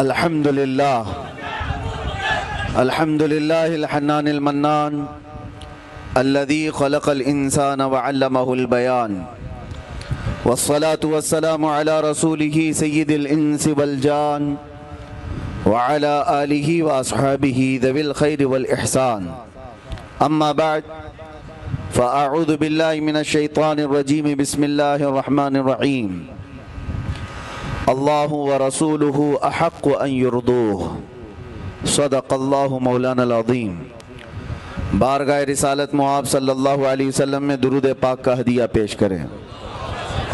الحمد لله الحنان المنان الذي خلق الإنسان وعلمه البيان والصلاة والسلام على رسوله سيد الإنس والجان وعلى آله وأصحابه ذوي الخير والإحسان أما بعد فأعوذ بالله من الشيطان الرجيم بسم الله الرحمن الرحيم الله ورسوله أحق أن يرضوه صدق الله مولانا العظيم۔ بارگاہ رسالت معاب صلی اللہ علیہ وسلم میں درود پاک کا ہدیہ پیش کریں۔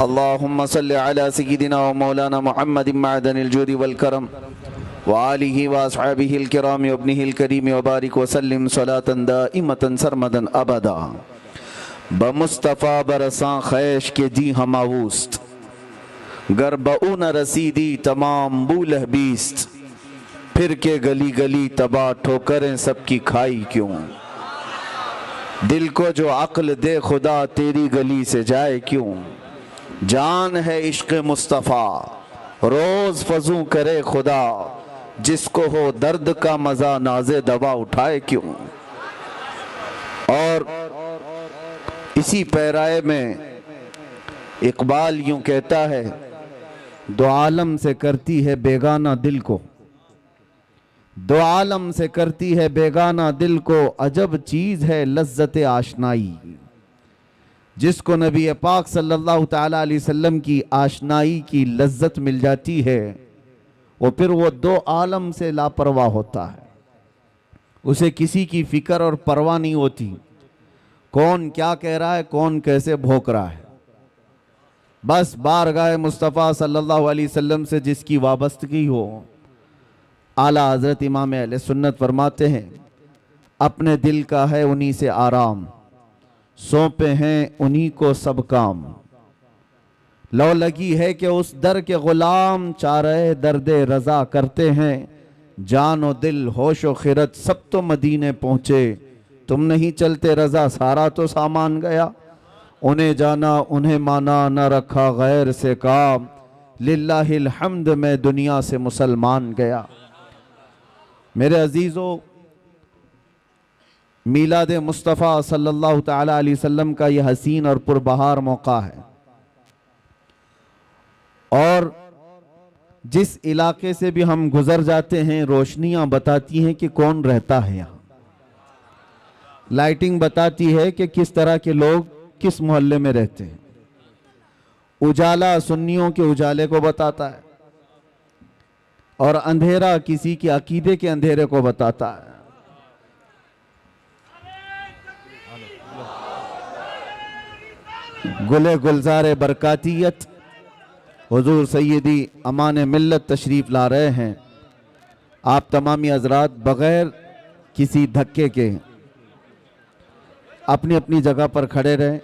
اللہم صلی علی سیدنا و مولانا محمد معدن الجود والکرم وآلہ واصحابہ الکرام وابنہ الکریم وبارک وسلم صلاة دائمة سرمدا ابدا بمصطفیٰ برساں خیش کے جی ہماوست گر بہو نہ رسیدی تمام بولہ بیست پھر کے گلی گلی تباہ ٹھوکریں سب کی کھائی کیوں دل کو جو عقل دے خدا تیری گلی سے جائے کیوں جان ہے عشق مصطفیٰ روز فضوں کرے خدا جس کو ہو درد کا مزہ ناز دوا اٹھائے کیوں۔ اور اسی پیرائے میں اقبال یوں کہتا ہے دو عالم سے کرتی ہے بیگانہ دل کو، دو عالم سے کرتی ہے بیگانہ دل کو عجب چیز ہے لذت آشنائی۔ جس کو نبی پاک صلی اللہ تعالیٰ علیہ وسلم کی آشنائی کی لذت مل جاتی ہے وہ پھر وہ دو عالم سے لاپرواہ ہوتا ہے، اسے کسی کی فکر اور پرواہ نہیں ہوتی، کون کیا کہہ رہا ہے کون کیسے بھوک رہا ہے۔ بس بارگاہ مصطفیٰ صلی اللہ علیہ وسلم سے جس کی وابستگی ہو، اعلیٰ حضرت امام اہل سنت فرماتے ہیں اپنے دل کا ہے انہی سے آرام، سونپے ہیں انہی کو سب کام، لو لگی ہے کہ اس در کے غلام چارہ درد رضا کرتے ہیں، جان و دل ہوش و خرد سب تو مدینے پہنچے، تم نہیں چلتے رضا سارا تو سامان گیا، انہیں جانا انہیں مانا نہ رکھا غیر سے کام، للہ الحمد میں دنیا سے مسلمان گیا۔ میرے عزیزو، میلاد مصطفیٰ صلی اللہ تعالیٰ علیہ وسلم کا یہ حسین اور پربہار موقع ہے، اور جس علاقے سے بھی ہم گزر جاتے ہیں روشنیاں بتاتی ہیں کہ کون رہتا ہے یہاں، لائٹنگ بتاتی ہے کہ کس طرح کے لوگ کس محلے میں رہتے ہیں، اجالا سنیوں کے اجالے کو بتاتا ہے اور اندھیرا کسی کے عقیدے کے اندھیرے کو بتاتا ہے۔ گلے گلزار برکاتیت حضور سیدی امان ملت تشریف لا رہے ہیں، آپ تمامی حضرات بغیر کسی دھکے کے اپنی اپنی جگہ پر کھڑے رہیں۔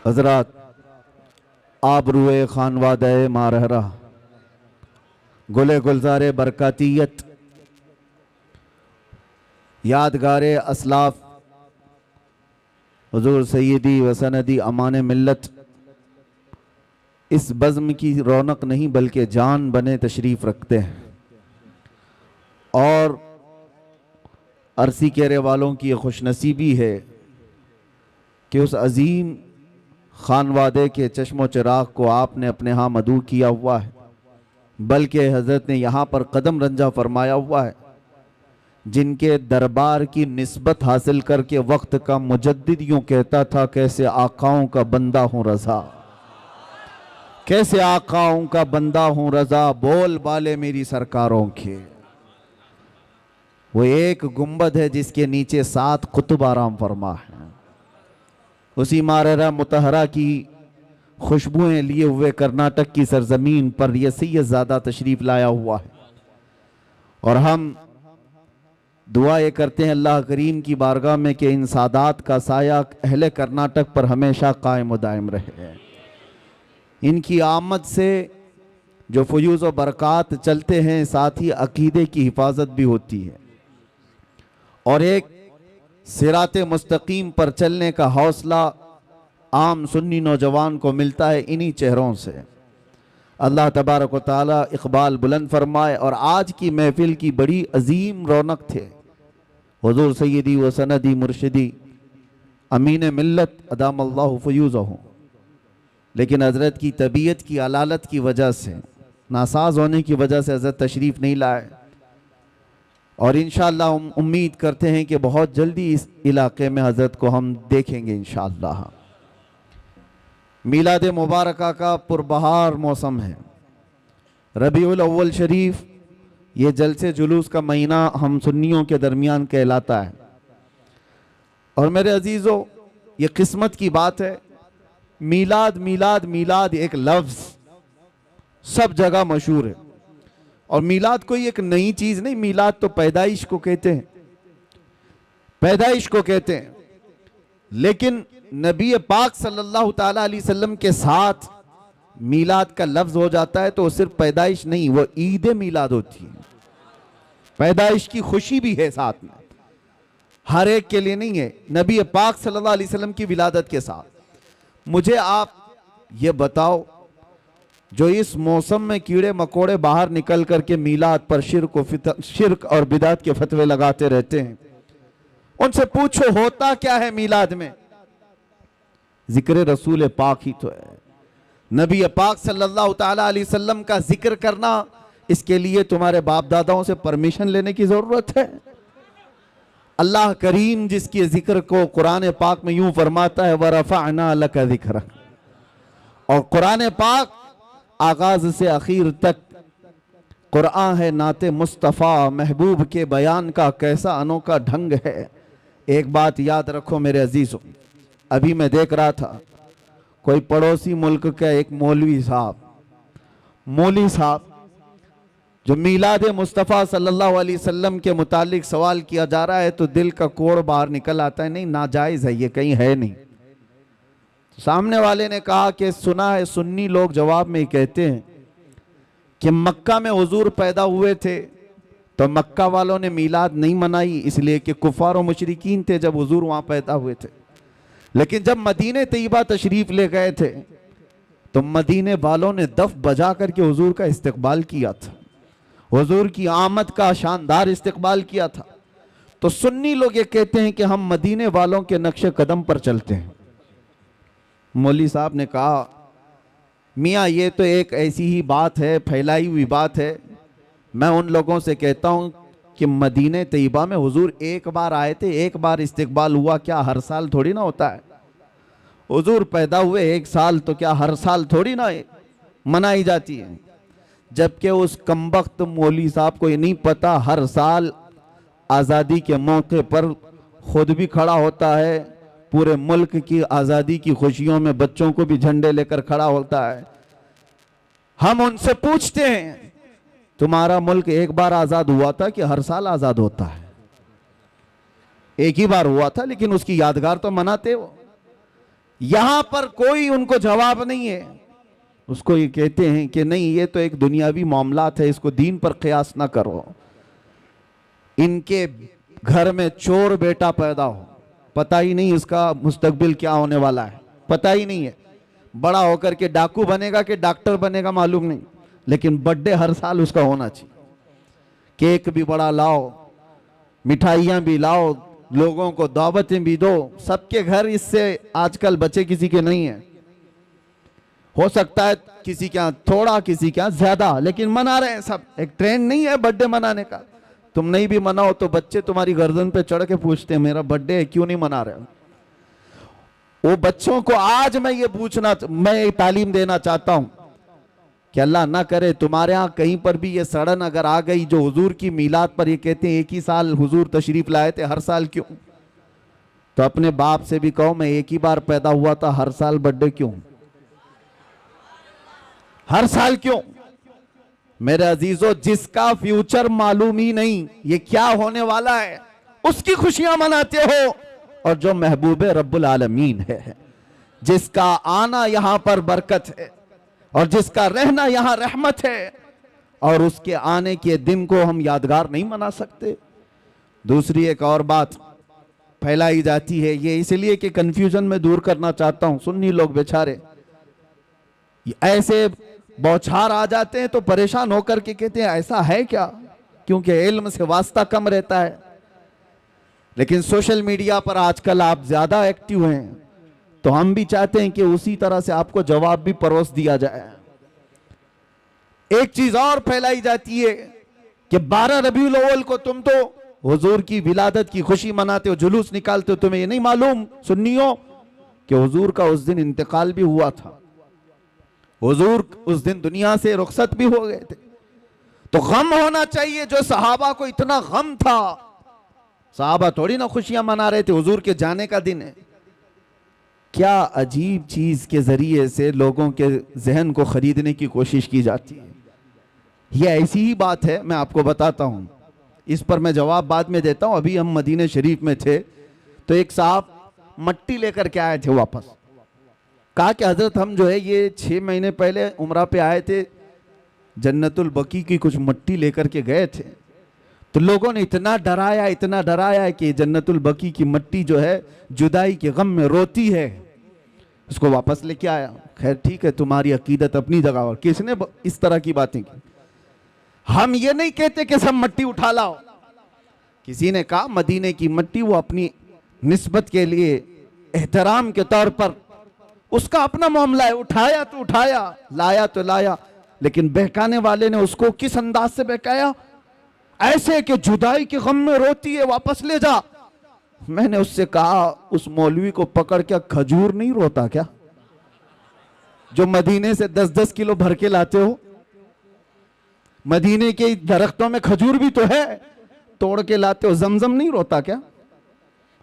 حضرات، آبروئے خانوادہ مارہرہ، گلے گلزار برکاتیت، یادگار اسلاف حضور سیدی و سندی امان ملت، اس بزم کی رونق نہیں بلکہ جان بنے تشریف رکھتے ہیں، اور عرصی کیرے والوں کی خوش نصیبی ہے کہ اس عظیم خانوادے کے چشم و چراغ کو آپ نے اپنے ہاں مدعو کیا ہوا ہے، بلکہ حضرت نے یہاں پر قدم رنجہ فرمایا ہوا ہے، جن کے دربار کی نسبت حاصل کر کے وقت کا مجدد یوں کہتا تھا کیسے آقاؤں کا بندہ ہوں رضا، کیسے آقاؤں کا بندہ ہوں رضا، بول بالے میری سرکاروں کے۔ وہ ایک گنبد ہے جس کے نیچے 7 قطب آرام فرما ہے، اسی ماررہ مطہرہ کی خوشبوئیں لیے ہوئے کرناٹک کی سرزمین پر یہ سید زادہ تشریف لایا ہوا ہے، اور ہم دعا یہ کرتے ہیں اللہ کریم کی بارگاہ میں کہ ان سادات کا سایہ اہل کرناٹک پر ہمیشہ قائم و دائم رہے۔ ان کی آمد سے جو فیوز و برکات چلتے ہیں، ساتھ ہی عقیدے کی حفاظت بھی ہوتی ہے، اور ایک صراط مستقیم پر چلنے کا حوصلہ عام سنی نوجوان کو ملتا ہے انہی چہروں سے۔ اللہ تبارک و تعالی اقبال بلند فرمائے۔ اور آج کی محفل کی بڑی عظیم رونق تھے حضور سیدی و سندی مرشدی امین ملت ادام اللہ فیوزہ، لیکن حضرت کی طبیعت کی علالت کی وجہ سے، ناساز ہونے کی وجہ سے حضرت تشریف نہیں لائے، اور انشاءاللہ ہم امید کرتے ہیں کہ بہت جلدی اس علاقے میں حضرت کو ہم دیکھیں گے انشاءاللہ۔ میلاد مبارکہ کا پربہار موسم ہے، ربیع الاول شریف، یہ جلسے جلوس کا مہینہ ہم سنیوں کے درمیان کہلاتا ہے، اور میرے عزیزو یہ قسمت کی بات ہے۔ میلاد میلاد میلاد ایک لفظ سب جگہ مشہور ہے، اور میلاد کوئی ایک نئی چیز نہیں، میلاد تو پیدائش کو کہتے ہیں، پیدائش کو کہتے ہیں، لیکن نبی پاک صلی اللہ تعالیٰ علیہ وسلم کے ساتھ میلاد کا لفظ ہو جاتا ہے تو وہ صرف پیدائش نہیں، وہ عید میلاد ہوتی ہے، پیدائش کی خوشی بھی ہے ساتھ میں، ہر ایک کے لیے نہیں ہے، نبی پاک صلی اللہ علیہ وسلم کی ولادت کے ساتھ۔ مجھے آپ یہ بتاؤ، جو اس موسم میں کیڑے مکوڑے باہر نکل کر کے میلاد پر شرک اور بدعت کے فتوے لگاتے رہتے ہیں، ان سے پوچھو ہوتا کیا ہے میلاد میں؟ ذکر رسول پاک ہی تو ہے، نبی پاک صلی اللہ تعالیٰ علیہ وسلم کا ذکر کرنا، اس کے لیے تمہارے باپ داداؤں سے پرمیشن لینے کی ضرورت ہے؟ اللہ کریم جس کے ذکر کو قرآن پاک میں یوں فرماتا ہے وَرَفَعْنَا لَكَ ذِكْرَكَ، اور قرآن پاک آغاز سے اخیر تک قرآن ہے، نعت مصطفیٰ محبوب کے بیان کا کیسا انوکھا ڈھنگ ہے۔ ایک بات یاد رکھو میرے عزیزوں، ابھی میں دیکھ رہا تھا کوئی پڑوسی ملک کا ایک مولوی صاحب جو میلاد مصطفیٰ صلی اللہ علیہ وسلم کے متعلق سوال کیا جا رہا ہے تو دل کا کوڑ باہر نکل آتا ہے، نہیں ناجائز ہے، یہ کہیں ہے نہیں۔ سامنے والے نے کہا کہ سنا ہے، سنی لوگ جواب میں کہتے ہیں کہ مکہ میں حضور پیدا ہوئے تھے تو مکہ والوں نے میلاد نہیں منائی، اس لیے کہ کفار و مشرکین تھے جب حضور وہاں پیدا ہوئے تھے، لیکن جب مدینہ طیبہ تشریف لے گئے تھے تو مدینہ والوں نے دف بجا کر کے حضور کا استقبال کیا تھا، حضور کی آمد کا شاندار استقبال کیا تھا۔ تو سنی لوگ یہ کہتے ہیں کہ ہم مدینہ والوں کے نقش قدم پر چلتے ہیں۔ مولوی صاحب نے کہا میاں یہ تو ایک ایسی ہی بات ہے، پھیلائی ہوئی بات ہے، میں ان لوگوں سے کہتا ہوں کہ مدینہ طیبہ میں حضور ایک بار آئے تھے، ایک بار استقبال ہوا، کیا ہر سال تھوڑی نہ ہوتا ہے؟ حضور پیدا ہوئے ایک سال تو کیا ہر سال تھوڑی نہ منائی جاتی ہے؟ جبکہ اس کمبخت مولوی صاحب کو یہ نہیں پتا ہر سال آزادی کے موقع پر خود بھی کھڑا ہوتا ہے، پورے ملک کی آزادی کی خوشیوں میں بچوں کو بھی جھنڈے لے کر کھڑا ہوتا ہے۔ ہم ان سے پوچھتے ہیں تمہارا ملک ایک بار آزاد ہوا تھا کہ ہر سال آزاد ہوتا ہے؟ ایک ہی بار ہوا تھا، لیکن اس کی یادگار تو مناتے ہو۔ یہاں پر کوئی ان کو جواب نہیں ہے، اس کو یہ کہتے ہیں کہ نہیں یہ تو ایک دنیاوی معاملات ہے، اس کو دین پر قیاس نہ کرو۔ ان کے گھر میں چور بیٹا پیدا ہو، پتہ ہی نہیں اس کا مستقبل کیا ہونے والا ہے، پتہ ہی نہیں ہے، بڑا ہو کر کے ڈاکو بنے گا کہ ڈاکٹر بنے گا معلوم نہیں، لیکن برتھڈے ہر سال اس کا ہونا چاہیے، کیک بھی بڑا لاؤ، مٹھائیاں بھی لاؤ، لوگوں کو دعوتیں بھی دو۔ سب کے گھر اس سے آج کل بچے کسی کے نہیں ہیں، ہو سکتا ہے کسی کے ہاں تھوڑا کسی کے ہاں زیادہ، لیکن منا رہے ہیں سب۔ ایک ٹرینڈ نہیں ہے برتھڈے منانے کا، تم نہیں بھی مناؤ تو بچے تمہاری گردن پہ چڑھ کے پوچھتے ہیں میرا برتھڈے ہے کیوں نہیں منا رہے ہو؟ وہ بچوں کو آج میں یہ تعلیم دینا چاہتا ہوں کہ اللہ نہ کرے تمہارے ہاں کہیں پر بھی یہ سڑن اگر آ گئی جو حضور کی میلاد پر یہ کہتے ہیں ایک ہی سال حضور تشریف لائے تھے، ہر سال کیوں؟ تو اپنے باپ سے بھی کہو میں ایک ہی بار پیدا ہوا تھا، ہر سال برتھ ڈے کیوں؟ ہر سال کیوں؟ میرے عزیزو، جس کا فیوچر معلوم ہی نہیں یہ کیا ہونے والا ہے، اس کی خوشیاں مناتے ہو، اور جو محبوب رب العالمین ہے، جس کا آنا یہاں پر برکت ہے اور جس کا رہنا یہاں رحمت ہے، اور اس کے آنے کے دن کو ہم یادگار نہیں منا سکتے۔ دوسری ایک اور بات پھیلائی جاتی ہے، یہ اس لیے کہ کنفیوژن میں دور کرنا چاہتا ہوں، سنی لوگ بیچارے ایسے بوچھار آ جاتے ہیں تو پریشان ہو کر کے کہتے ہیں ایسا ہے کیا، کیونکہ علم سے واسطہ کم رہتا ہے۔ لیکن سوشل میڈیا پر آج کل آپ زیادہ ایکٹیو ہیں، تو ہم بھی چاہتے ہیں کہ اسی طرح سے آپ کو جواب بھی پروس دیا جائے۔ ایک چیز اور پھیلائی جاتی ہے کہ 12 ربیع الاول کو تم تو حضور کی ولادت کی خوشی مناتے ہو، جلوس نکالتے ہو، تمہیں یہ نہیں معلوم سنیوں کہ حضور کا اس دن انتقال بھی ہوا تھا، حضور اس دن دنیا سے رخصت بھی ہو گئے تھے۔ تو غم ہونا چاہیے، جو صحابہ کو اتنا غم تھا، صحابہ تھوڑی نہ خوشیاں منا رہے تھے، حضور کے جانے کا دن ہے۔ کیا عجیب چیز کے ذریعے سے لوگوں کے ذہن کو خریدنے کی کوشش کی جاتی ہے۔ یہ ایسی ہی بات ہے، میں آپ کو بتاتا ہوں، اس پر میں جواب بعد میں دیتا ہوں۔ ابھی ہم مدینہ شریف میں تھے تو ایک صاحب مٹی لے کر کے آئے تھے واپس، کہا کہ حضرت ہم جو ہے یہ 6 مہینے پہلے عمرہ پہ آئے تھے، جنت البقیع کی کچھ مٹی لے کر کے گئے تھے، تو لوگوں نے اتنا ڈرایا کہ جنت البقیع کی مٹی جو ہے جدائی کے غم میں روتی ہے، اس کو واپس لے کے آیا۔ خیر ٹھیک ہے، تمہاری عقیدت اپنی جگہ، اور کس نے اس طرح کی باتیں کی؟ ہم یہ نہیں کہتے کہ سب مٹی اٹھا لاؤ۔ کسی نے کہا مدینے کی مٹی وہ اپنی نسبت کے لیے احترام کے طور پر اس کا اپنا معاملہ ہے، اٹھایا تو اٹھایا، لایا تو لایا، لیکن بہکانے والے نے اس کو کس انداز سے بہکایا؟ ایسے کہ جدائی کے غم میں روتی ہے، واپس لے جا۔ میں نے اس سے کہا اس مولوی کو پکڑ کے کھجور نہیں روتا کیا، جو مدینے سے 10-10 کلو بھر کے لاتے ہو؟ مدینے کے درختوں میں کھجور بھی تو ہے، توڑ کے لاتے ہو، زمزم نہیں روتا کیا؟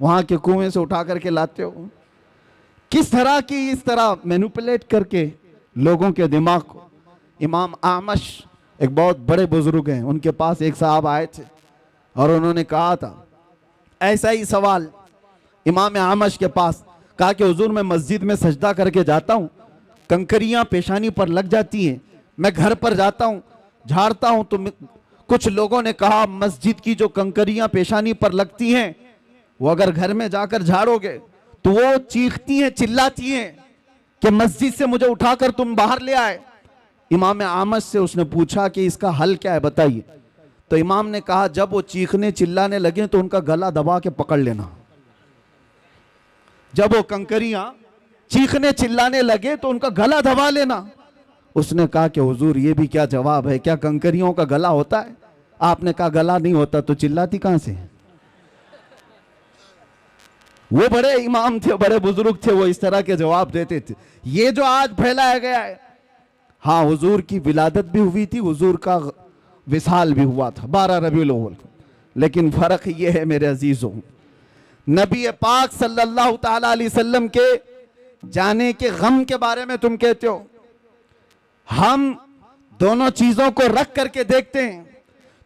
وہاں کے کنویں سے اٹھا کر کے لاتے ہو۔ کس طرح کی اس طرح مینوپولیٹ کر کے لوگوں کے دماغ کو۔ امام اعمش ایک بہت بڑے بزرگ ہیں، ان کے پاس ایک صاحب آئے تھے اور انہوں نے کہا تھا ایسا ہی سوال امام اعمش کے پاس، کہا کہ حضور میں مسجد میں سجدہ کر کے جاتا ہوں، کنکریاں پیشانی پر لگ جاتی ہیں، میں گھر پر جاتا ہوں جھاڑتا ہوں، تو کچھ لوگوں نے کہا مسجد کی جو کنکریاں پیشانی پر لگتی ہیں وہ اگر گھر میں جا کر جھاڑو گے تو وہ چیختی ہیں، چلاتی ہیں کہ مسجد سے مجھے اٹھا کر تم باہر لے آئے۔ امام اعمش سے اس نے پوچھا کہ اس کا حل کیا ہے بتائیے، تو امام نے کہا جب وہ چیخنے چلانے لگیں تو ان کا گلا دبا کے پکڑ لینا۔ جب وہ کنکریاں چیخنے چلانے لگے تو ان کا گلا دبا لینا۔ اس نے کہا کہ حضور یہ بھی کیا جواب ہے، کیا کنکریوں کا گلا ہوتا ہے؟ آپ نے کہا گلا نہیں ہوتا تو چلاتی کہاں سے؟ وہ بڑے امام تھے، بڑے بزرگ تھے، وہ اس طرح کے جواب دیتے تھے۔ یہ جو آج پھیلایا گیا ہے، ہاں حضور کی ولادت بھی ہوئی تھی، حضور کا وصال بھی ہوا تھا 12 ربیع الاول کو، لیکن فرق یہ ہے میرے عزیزوں، نبی پاک صلی اللہ تعالی علیہ وسلم کے جانے کے غم کے بارے میں تم کہتے ہو۔ ہم دونوں چیزوں کو رکھ کر کے دیکھتے ہیں،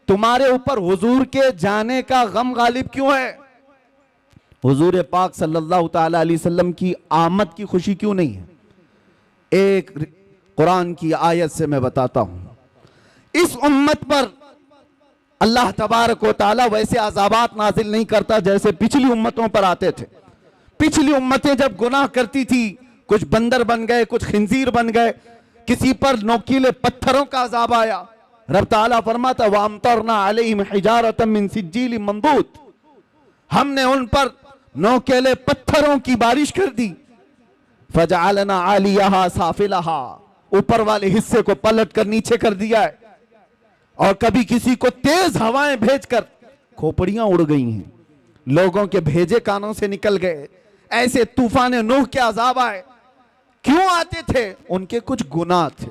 تمہارے اوپر حضور کے جانے کا غم غالب کیوں ہے؟ حضور پاک صلی اللہ تعالی علیہ وسلم کی آمد کی خوشی کیوں نہیں ہے؟ ایک قرآن کی آیت سے میں بتاتا ہوں۔ اس امت پر اللہ تبارک و تعالی ویسے عذابات نازل نہیں کرتا جیسے پچھلی امتوں پر آتے تھے۔ پچھلی امتیں جب گناہ کرتی تھی، کچھ بندر بن گئے، کچھ خنزیر بن گئے، کسی پر نوکیلے پتھروں کا عذاب آیا، رب تعالیٰ فرماتا وَأَمْطَرْنَا عَلَيْهِمْ حِجَارَةً مِّن سِجِّيلٍ مَّنضُودٍ، ہم نے ان پر نوکیلے پتھروں کی بارش کر دی۔ فَجَعَلْنَا عَالِيَهَا سَافِلَهَا، اوپر والے حصے کو پلٹ کر نیچے کر دیا ہے، اور کبھی کسی کو تیز ہوائیں بھیج کر کھوپڑیاں اڑ گئی ہیں، لوگوں کے بھیجے کانوں سے نکل گئے۔ ایسے طوفان نوح کے عذاب آئے، کیوں آتے تھے؟ ان کے کچھ گناہ تھے،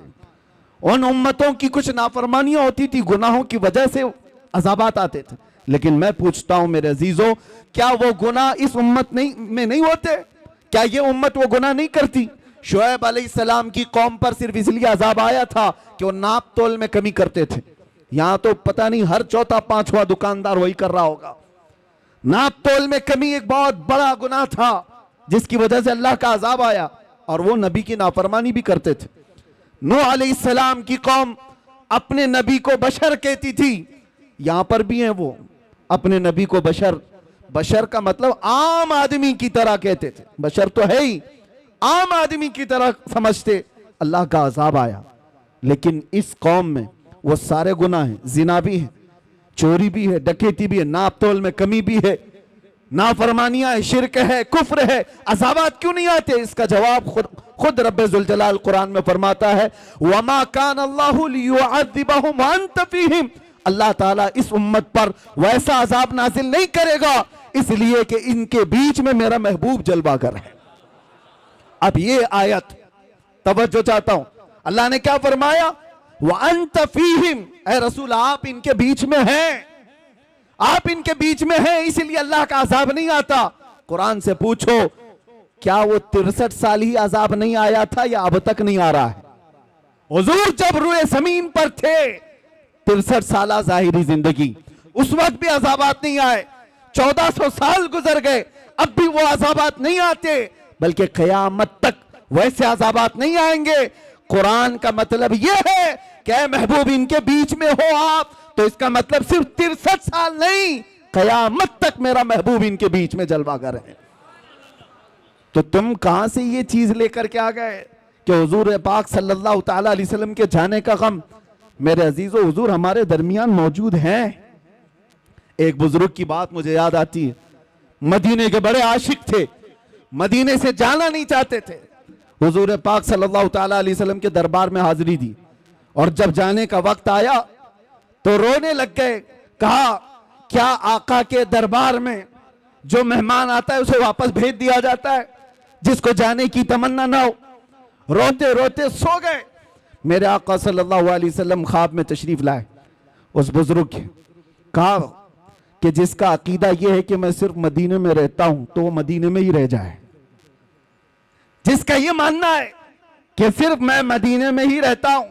ان امتوں کی کچھ نافرمانیاں ہوتی تھی، گناہوں کی وجہ سے عذابات آتے تھے۔ لیکن میں پوچھتا ہوں میرے عزیزوں، کیا وہ گناہ اس امت میں نہیں ہوتے؟ کیا یہ امت وہ گناہ نہیں کرتی؟ شعیب علیہ السلام کی قوم پر صرف اس لیے عذاب آیا تھا کہ وہ ناپ تول میں کمی کرتے تھے. یہاں تو پتہ نہیں ہر چوتھا پانچواں دکاندار وہی کر رہا ہوگا. ناپ تول میں کمی ایک بہت بڑا گناہ تھا جس کی وجہ سے اللہ کا عذاب آیا، اور وہ نبی کی نافرمانی بھی کرتے تھے. نوح علیہ السلام کی قوم اپنے نبی کو بشر کہتی تھی. یہاں پر بھی ہیں وہ اپنے نبی کو بشر. بشر کا مطلب عام آدمی کی طرح کہتے تھے. بشر تو ہے ہی، عام آدمی کی طرح سمجھتے. اللہ کا عذاب آیا. لیکن اس قوم میں وہ سارے گناہ ہیں. زنا بھی ہے، چوری بھی ہے، ڈکیتی بھی ہے، ناپ تول میں کمی بھی ہے، نافرمانیاں ہے، شرک ہے، کفر ہے. عذابات کیوں نہیں آتے؟ اس کا جواب خود رب ذوالجلال قرآن میں فرماتا ہے وَمَا كَانَ اللَّهُ لِيُعَذِّبَهُمْ وَأَنْتَ فِيهِمْ. اللہ تعالیٰ اس امت پر ویسا عذاب نازل نہیں کرے گا اس لیے کہ ان کے بیچ میں میرا محبوب جلوہ گر ہے. اب یہ آیت توجہ چاہتا ہوں، اللہ نے کیا فرمایا؟ وَأَنْتَ فِيهِمْ. اے رسول آپ ان کے بیچ میں ہیں، آپ ان کے بیچ میں ہیں، اس لیے اللہ کا عذاب نہیں آتا. قرآن سے پوچھو کیا وہ 63 سال ہی عذاب نہیں آیا تھا یا اب تک نہیں آ رہا ہے؟ حضور جب روئے زمین پر تھے 63 سالہ ظاہری زندگی، اس وقت بھی عذابات نہیں آئے. 1400 سال گزر گئے، اب بھی وہ عذابات نہیں آتے، بلکہ قیامت تک ویسے عذابات نہیں آئیں گے. قرآن کا مطلب یہ ہے کہ اے محبوب ان کے بیچ میں ہو آپ، تو اس کا مطلب صرف 63 سال نہیں، قیامت تک میرا محبوب ان کے بیچ میں جلوہ گر ہے. تو تم کہاں سے یہ چیز لے کر کے آ گئے کہ حضور پاک صلی اللہ تعالیٰ علیہ وسلم کے جانے کا غم؟ میرے عزیزو، حضور ہمارے درمیان موجود ہیں. ایک بزرگ کی بات مجھے یاد آتی ہے. مدینے کے بڑے عاشق تھے، مدینے سے جانا نہیں چاہتے تھے. حضور پاک صلی اللہ تعالیٰ علیہ وسلم کے دربار میں حاضری دی، اور جب جانے کا وقت آیا تو رونے لگ گئے. کہا کیا آقا کے دربار میں جو مہمان آتا ہے اسے واپس بھیج دیا جاتا ہے جس کو جانے کی تمنا نہ ہو؟ روتے روتے سو گئے. میرے آقا صلی اللہ علیہ وسلم خواب میں تشریف لائے. اس بزرگ کے کہا کہ جس کا عقیدہ یہ ہے کہ میں صرف مدینے میں رہتا ہوں تو وہ مدینے میں ہی رہ جائے. جس کا یہ ماننا ہے کہ صرف میں مدینے میں ہی رہتا ہوں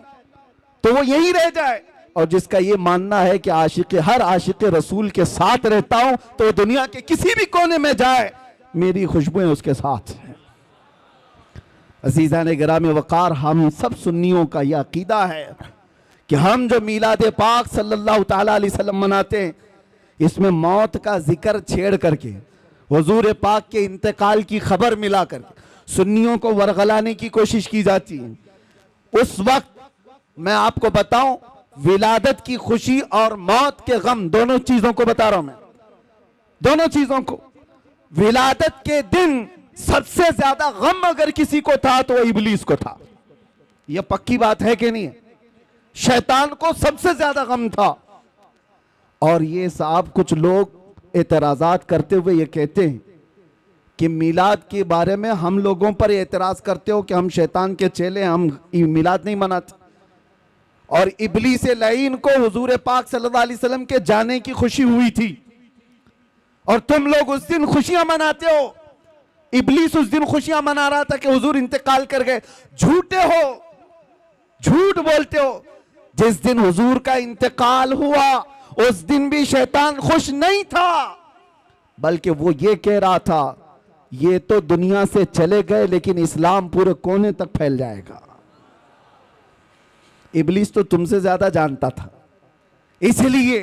تو وہ یہی رہ جائے، اور جس کا یہ ماننا ہے کہ ہر عاشق رسول کے ساتھ رہتا ہوں تو وہ دنیا کے کسی بھی کونے میں جائے میری خوشبوئیں اس کے ساتھ ہیں. عزیزان گرام وقار، ہم سب سنیوں کا یہ عقیدہ ہے کہ ہم جو میلاد پاک صلی اللہ تعالیٰ علیہ وسلم مناتے ہیں اس میں موت کا ذکر چھیڑ کر کے، حضور پاک کے انتقال کی خبر ملا کر کے سنیوں کو ورغلانے کی کوشش کی جاتی ہے. اس وقت میں آپ کو بتاؤں، ولادت کی خوشی اور موت کے غم دونوں چیزوں کو بتا رہا ہوں میں، دونوں چیزوں کو. ولادت کے دن سب سے زیادہ غم اگر کسی کو تھا تو وہ ابلیس کو تھا. یہ پکی بات ہے کہ نہیں ہے؟ شیطان کو سب سے زیادہ غم تھا. اور یہ صاحب کچھ لوگ اعتراضات کرتے ہوئے یہ کہتے ہیں کہ میلاد کے بارے میں ہم لوگوں پر اعتراض کرتے ہو کہ ہم شیطان کے چیلے ہیں، ہم میلاد نہیں مناتے. اور ابلیس لعین کو حضور پاک صلی اللہ علیہ وسلم کے جانے کی خوشی ہوئی تھی اور تم لوگ اس دن خوشیاں مناتے ہو. ابلیس اس دن خوشیاں منا رہا تھا کہ حضور انتقال کر گئے. جھوٹے ہو، جھوٹ بولتے ہو. جس دن حضور کا انتقال ہوا اس دن بھی شیطان خوش نہیں تھا، بلکہ وہ یہ کہہ رہا تھا یہ تو دنیا سے چلے گئے لیکن اسلام پورے کونے تک پھیل جائے گا. ابلیس تو تم سے زیادہ جانتا تھا، اس لیے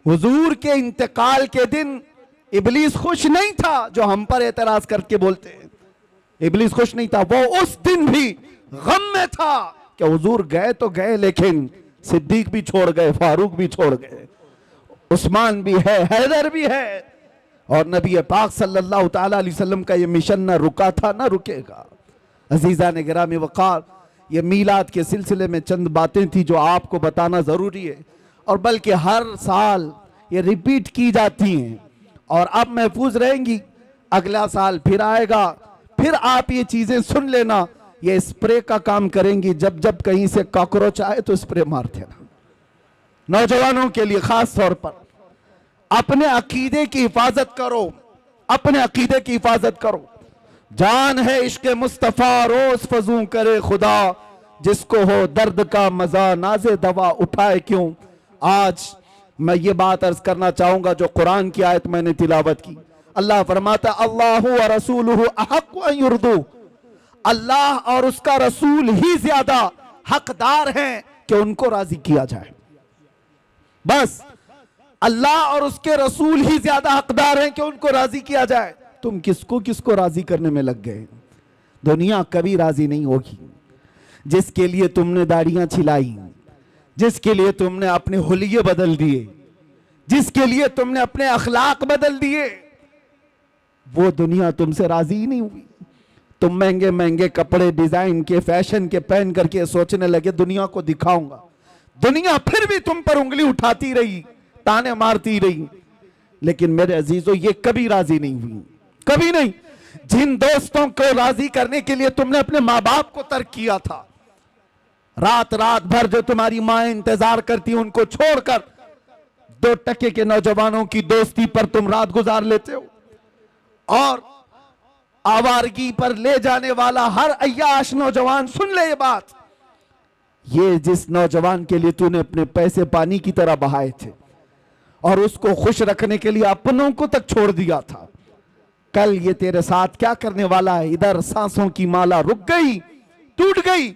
حضور کے انتقال کے دن ابلیس خوش نہیں تھا جو ہم پر اعتراض کر کے بولتے ہیں. ابلیس خوش نہیں تھا، وہ اس دن بھی غم میں تھا کہ حضور گئے تو گئے لیکن صدیق بھی چھوڑ گئے، فاروق بھی چھوڑ گئے، عثمان بھی ہے، حیدر بھی ہے، اور نبی پاک صلی اللہ تعالیٰ علیہ وسلم کا یہ مشن نہ رکا تھا نہ رکے گا. عزیزان گرامی وقار، یہ میلاد کے سلسلے میں چند باتیں تھی جو آپ کو بتانا ضروری ہے، اور بلکہ ہر سال یہ ریپیٹ کی جاتی ہیں اور اب محفوظ رہیں گی. اگلا سال پھر آئے گا، پھر آپ یہ چیزیں سن لینا. یہ اسپرے کا کام کریں گی، جب جب کہیں سے کاکروچ آئے تو اسپرے مار دینا، نوجوانوں کے لیے خاص طور پر. اپنے عقیدے کی حفاظت کرو، اپنے عقیدے کی حفاظت کرو۔ جان ہے عشق مصطفیٰ روز فزوں کرے خدا، جس کو ہو درد کا مزہ ناز دوا اٹھائے کیوں۔ آج میں یہ بات عرض کرنا چاہوں گا جو قرآن کی آیت میں نے تلاوت کی۔ اللہ فرماتا اللہ و رسولہ احق ان یرضوہ، اللہ اور اس کا رسول ہی زیادہ حقدار ہیں کہ ان کو راضی کیا جائے۔ بس اللہ اور اس کے رسول ہی زیادہ حقدار ہیں کہ ان کو راضی کیا جائے۔ تم کس کو راضی کرنے میں لگ گئے؟ دنیا کبھی راضی نہیں ہوگی۔ جس کے لیے تم نے داڑیاں چھلائی، جس کے لیے تم نے اپنے حلیے بدل دیے، جس کے لیے تم نے اپنے اخلاق بدل دیے، وہ دنیا تم سے راضی ہی نہیں ہوئی۔ تم مہنگے مہنگے کپڑے ڈیزائن کے فیشن کے پہن کر کے سوچنے لگے دنیا کو دکھاؤں گا، دنیا پھر بھی تم پر انگلی اٹھاتی رہی، تانے مارتی رہی، لیکن میرے عزیزو یہ کبھی راضی نہیں ہوئی، کبھی نہیں۔ جن دوستوں کو راضی کرنے کے لیے تم نے اپنے ماں باپ کو ترک کیا تھا، رات بھر جو تمہاری ماں انتظار کرتی ان کو چھوڑ کر 2 ٹکے کے نوجوانوں کی دوستی پر تم رات گزار لیتے ہو، اور آوارگی پر لے جانے والا ہر عیاش نوجوان سن لے یہ بات، یہ جس نوجوان کے لیے تو نے اپنے پیسے پانی کی طرح بہائے تھے اور اس کو خوش رکھنے کے لیے اپنوں کو تک چھوڑ دیا تھا، کل یہ تیرے ساتھ کیا کرنے والا ہے؟ ادھر سانسوں کی مالا رک گئی، ٹوٹ گئی،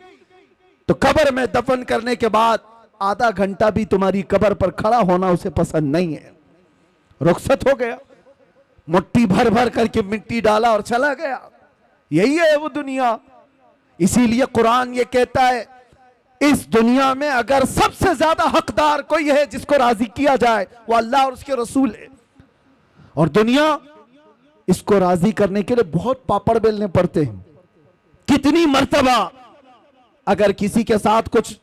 تو قبر میں دفن کرنے کے بعد آدھا گھنٹہ بھی تمہاری قبر پر کھڑا ہونا اسے پسند نہیں ہے، رخصت ہو گیا، مٹی بھر کر کے مٹی ڈالا اور چلا گیا۔ یہی ہے وہ دنیا۔ اسی لیے قرآن یہ کہتا ہے اس دنیا میں اگر سب سے زیادہ حقدار کوئی ہے جس کو راضی کیا جائے وہ اللہ اور اس کے رسول ہے، اور دنیا اس کو راضی کرنے کے لیے بہت پاپڑ بیلنے پڑتے ہیں۔ کتنی مرتبہ اگر کسی کے ساتھ کچھ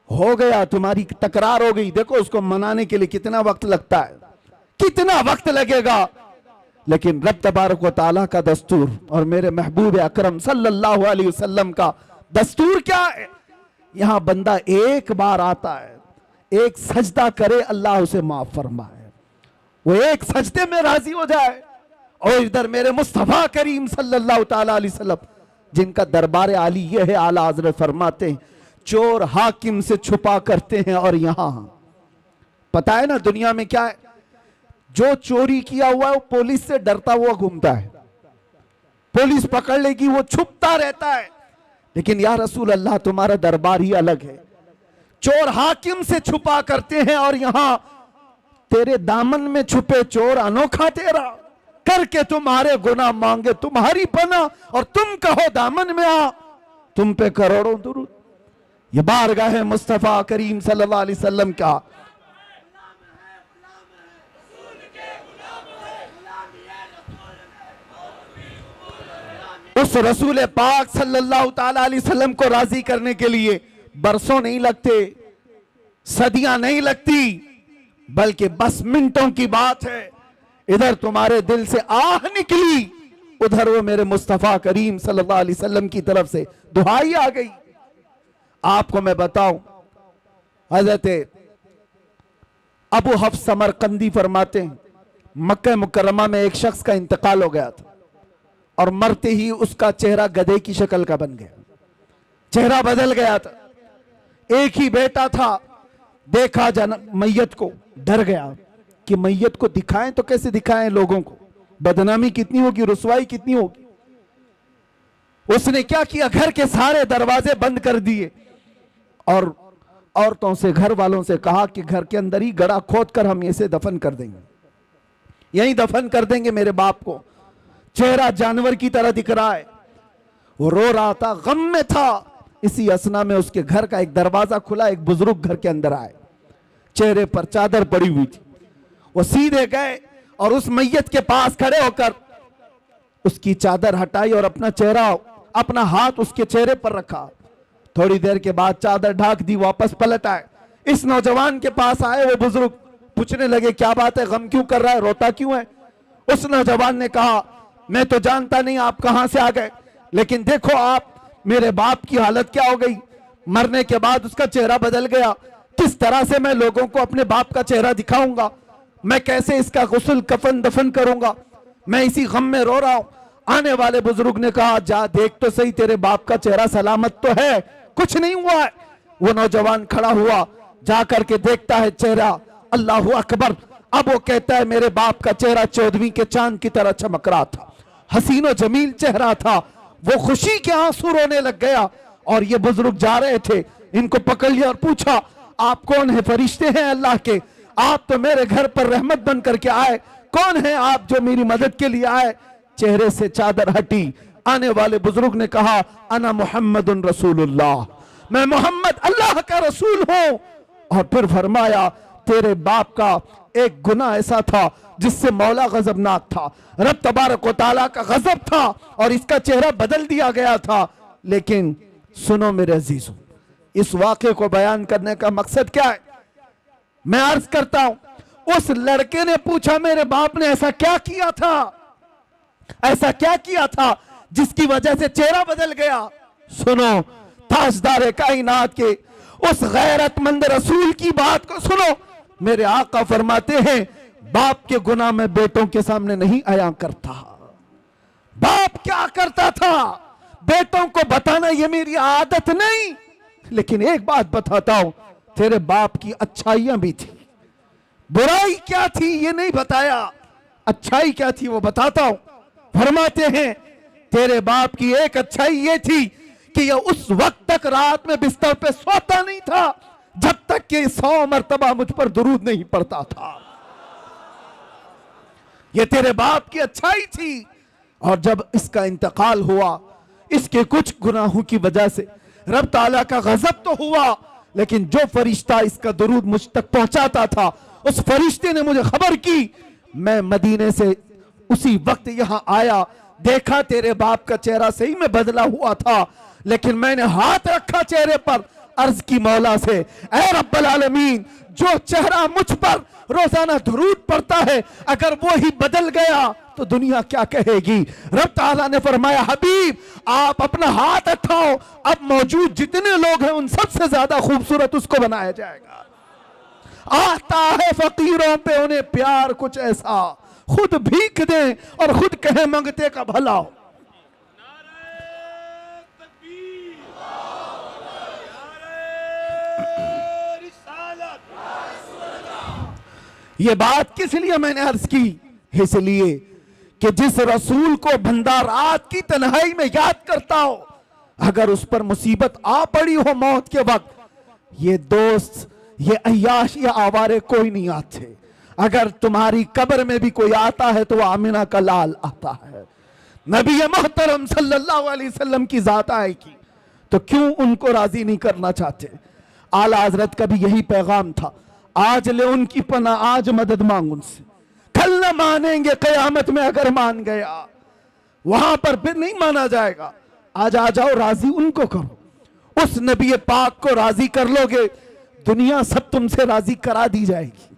ہو گیا، تمہاری تکرار ہو گئی، دیکھو اس کو منانے کے لیے کتنا وقت لگتا ہے، کتنا وقت لگے گا، لیکن رب تبارک و تعالیٰ کا دستور اور میرے محبوب اکرم صلی اللہ علیہ وسلم کا دستور کیا ہے؟ یہاں بندہ ایک بار آتا ہے، ایک سجدہ کرے، اللہ اسے معاف فرمائے، وہ ایک سجدے میں راضی ہو جائے۔ اور ادھر میرے مصطفیٰ کریم صلی اللہ تعالیٰ علیہ وسلم جن کا دربار عالی یہ ہے، اعلیٰ حضرت فرماتے ہیں چور حاکم سے چھپا کرتے ہیں، اور یہاں پتہ ہے نا دنیا میں کیا ہے؟ جو چوری کیا ہوا ہے وہ پولیس سے ڈرتا ہوا گھومتا ہے، پولیس پکڑ لے گی وہ چھپتا رہتا ہے، لیکن یا رسول اللہ تمہارا دربار ہی الگ ہے۔ چور حاکم سے چھپا کرتے ہیں، اور یہاں تیرے دامن میں چھپے چور انوکھا تیرا، کر کے تمہارے گناہ مانگے تمہاری پناہ، اور تم کہو دامن میں آ، تم پہ کروڑوں درود۔ یہ بارگاہ مصطفیٰ کریم صلی اللہ علیہ وسلم کا اس رسول پاک صلی اللہ تعالیٰ علیہ وسلم کو راضی کرنے کے لیے برسوں نہیں لگتے، صدیاں نہیں لگتی، بلکہ بس منٹوں کی بات ہے۔ ادھر تمہارے دل سے آہ نکلی، ادھر وہ میرے مصطفیٰ کریم صلی اللہ علیہ وسلم کی طرف سے دعائی آ گئی۔ آپ کو میں بتاؤں، حضرت ابو حفص سمرقندی فرماتے ہیں مکہ مکرمہ میں ایک شخص کا انتقال ہو گیا تھا، اور مرتے ہی اس کا چہرہ گدھے کی شکل کا بن گیا، چہرہ بدل گیا تھا۔ ایک ہی بیٹا تھا، دیکھا میت کو ڈر گیا کہ میت کو دکھائیں تو کیسے دکھائیں لوگوں کو، بدنامی کتنی ہوگی، رسوائی کتنی ہوگی۔ اس نے کیا کیا؟ گھر کے سارے دروازے بند کر دیے، اور عورتوں سے گھر والوں سے کہا کہ گھر کے اندر ہی گڑھا کھود کر ہم اسے دفن کر دیں گے، یہیں دفن کر دیں گے میرے باپ کو۔ چہرہ جانور کی طرح دکھ رہا ہے، وہ رو رہا تھا، غم میں تھا۔ اسی اسنا میں اس کے گھر کا ایک دروازہ کھلا، ایک بزرگ گھر کے اندر آئے، چہرے پر چادر پڑی ہوئی تھی۔ وہ سیدھے گئے اور اس میت کے پاس کھڑے ہو کر اس کی چادر ہٹائی اور اپنا چہرہ، اپنا ہاتھ اس کے چہرے پر رکھا۔ تھوڑی دیر کے بعد چادر ڈھاک دی، واپس پلٹ آئے، اس نوجوان کے پاس آئے۔ وہ بزرگ پوچھنے لگے کیا بات ہے، غم کیوں کر رہا ہے، روتا کیوں ہے؟ اس نوجوان نے کہا میں تو جانتا نہیں آپ کہاں سے آ گئے، لیکن دیکھو آپ میرے باپ کی حالت کیا ہو گئی، مرنے کے بعد اس کا چہرہ بدل گیا، کس طرح سے میں لوگوں کو اپنے باپ کا چہرہ دکھاؤں گا؟ میں کیسے اس کا غسل کفن دفن کروں گا، میں اسی غم میں رو رہا ہوں۔ آنے والے بزرگ نے کہا جا دیکھ تو صحیح تیرے باپ کا چہرہ سلامت تو ہے، کچھ نہیں ہوا ہے۔ وہ نوجوان کھڑا ہوا، جا کر کے دیکھتا ہے چہرہ، اللہ اکبر۔ اب وہ کہتا ہے میرے باپ کا چہرہ 14ویں کے چاند کی طرح چمک رہا تھا، حسین و جمیل چہرہ تھا۔ وہ خوشی کے آنسو رونے لگ گیا، اور یہ بزرگ جا رہے تھے، ان کو پکڑ لیا اور پوچھا آپ کون ہیں؟ فرشتے ہیں اللہ کے، آپ تو میرے گھر پر رحمت بن کر کے آئے، کون ہیں آپ جو میری مدد کے لیے آئے؟ چہرے سے چادر ہٹی، آنے والے بزرگ نے کہا انا محمد رسول اللہ، میں محمد اللہ کا رسول ہوں۔ اور پھر فرمایا تیرے باپ کا ایک گناہ ایسا تھا جس سے مولا غضبناک تھا، رب تبارک و تعالیٰ کا غضب تھا، اور اس کا چہرہ بدل دیا گیا تھا۔ لیکن سنو میرے عزیزوں، اس واقعے کو بیان کرنے کا مقصد کیا ہے؟ میں عرض کرتا ہوں، اس لڑکے نے پوچھا میرے باپ نے ایسا کیا کیا تھا، ایسا کیا کیا تھا جس کی وجہ سے چہرہ بدل گیا؟ سنو تاجدار کائنات کے اس غیرت مند رسول کی بات کو سنو۔ میرے آقا فرماتے ہیں باپ کے گناہ میں بیٹوں کے سامنے نہیں عیاں کرتا۔ باپ کیا کرتا تھا بیٹوں کو بتانا یہ میری عادت نہیں، لیکن ایک بات بتاتا ہوں، تیرے باپ کی اچھائیاں بھی تھی، برائی کیا تھی یہ نہیں بتایا، اچھائی کیا تھی وہ بتاتا ہوں۔ فرماتے ہیں تیرے باپ کی ایک اچھائی یہ تھی کہ یہ اس وقت تک رات میں بستر پہ سوتا نہیں تھا جب تک کہ 100 مرتبہ مجھ پر درود نہیں پڑتا تھا۔ یہ تیرے باپ کی اچھائی تھی۔ اور جب اس کا انتقال ہوا، اس کے کچھ گناہوں کی وجہ سے رب تعالیٰ کا غضب تو ہوا، لیکن جو فرشتہ اس کا درود مجھ تک پہنچاتا تھا اس فرشتے نے مجھے خبر کی۔ میں مدینے سے اسی وقت یہاں آیا، دیکھا تیرے باپ کا چہرہ صحیح میں بدلا ہوا تھا، لیکن میں نے ہاتھ رکھا چہرے پر، عرض کی مولا سے اے رب العالمین جو چہرہ مجھ پر روزانہ درود پڑتا ہے اگر وہی بدل گیا تو دنیا کیا کہے گی؟ رب تعالیٰ نے فرمایا حبیب آپ اپنا ہاتھ اٹھاؤ، اب موجود جتنے لوگ ہیں ان سب سے زیادہ خوبصورت اس کو بنایا جائے گا۔ آتا ہے فقیروں پہ انہیں پیار کچھ ایسا، خود بھیک دیں اور خود کہیں منگتے کا بھلا ہو۔ یہ بات کس لیے میں نے عرض کی؟ اس لیے کہ جس رسول کو بندہ رات کی تنہائی میں یاد کرتا ہو، اگر اس پر مصیبت آ پڑی ہو موت کے وقت، یہ دوست یہ عیاش یا آوارے کوئی نہیں آتے۔ اگر تمہاری قبر میں بھی کوئی آتا ہے تو وہ آمنہ کا لال آتا ہے، نبی محترم صلی اللہ علیہ وسلم کی ذات آئے گی، تو کیوں ان کو راضی نہیں کرنا چاہتے؟ اعلیٰ حضرت کا بھی یہی پیغام تھا، آج لے ان کی پناہ، آج مدد مانگ ان سے، کل نہ مانیں گے قیامت میں اگر مان گیا، وہاں پر پھر نہیں مانا جائے گا۔ آج آ جاؤ راضی ان کو کرو، اس نبی پاک کو راضی کر لو گے، دنیا سب تم سے راضی کرا دی جائے گی،